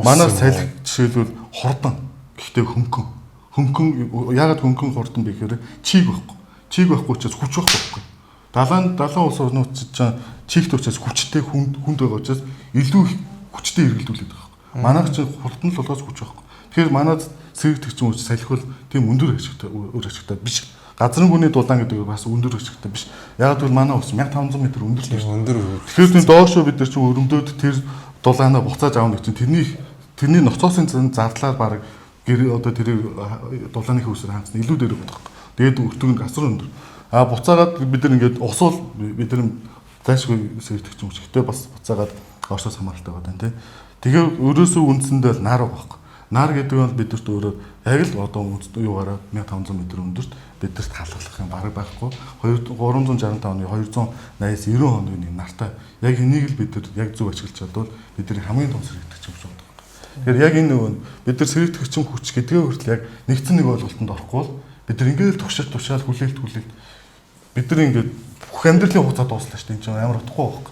Манай салхи жишээлбэл хордон. Гэхдээ хөнгөн ягаад хөнгөн хордон бэ гэхээр чийг байхгүй. Чийг байхгүй учраас хүч байхгүй. Далайн улс орнууд чинь чигт учраас хүчтэй хүнд байгаа учраас илүү их хүчтэй эргэлдүүлээд байгаа байхгүй. Манайх чинь хурдан л болгоос хүч байхгүй. Тэгэхээр манай сэргэгдэгчийн хүч салхи бол тийм өндөр ашигтай биш. Газрын гүний дулаан гэдэг бас өндөр ашигтай биш. Яг л манай ус 1500 м өндөр л шүү. Тэгэхээр тийм доошоо бид нар чинь өрөмдөөд тэр дулаанаа буцааж аавна гэж тэрний ноцоосын зардлаар баг одоо тэр дулааны хөөсөр хаанцна илүү дээр байдаг. Тэгээд өртөг нь асар өндөр. Буцаагаад бид нар ингээд усуул бид нар зайшгүй сэргэгдэгчийн хүч ихтэй бас буцаагаад оршоос хамааралтай байгаа тийм. Тэгээ өрөөсөө үндсэндээ нар байгаа. Нар гэдэг нь бидэрт өөрөө яг л одоо юугаараа 1500 м өндөрт бидэрт халахлах юм бараг байхгүй 365 оны 280-90 оны нартай яг энийг л бид нар яг зөв ашиглаж чадвал бидний хамгийн том сэргэгдэгч юм шиг байна. Тэгэхээр яг энэ нөгөө бид нар сэргэгдэгчийн хүч гэдгээ хүртэл яг нэгдсэн нэг ойлголтод орохгүй бол бид нар ингээд тушаал хүлээлт бид нар ингээд бүх амьдралын хугацаа дуусна шүү дээ. Энэ чинь амар утгагүй байхгүй.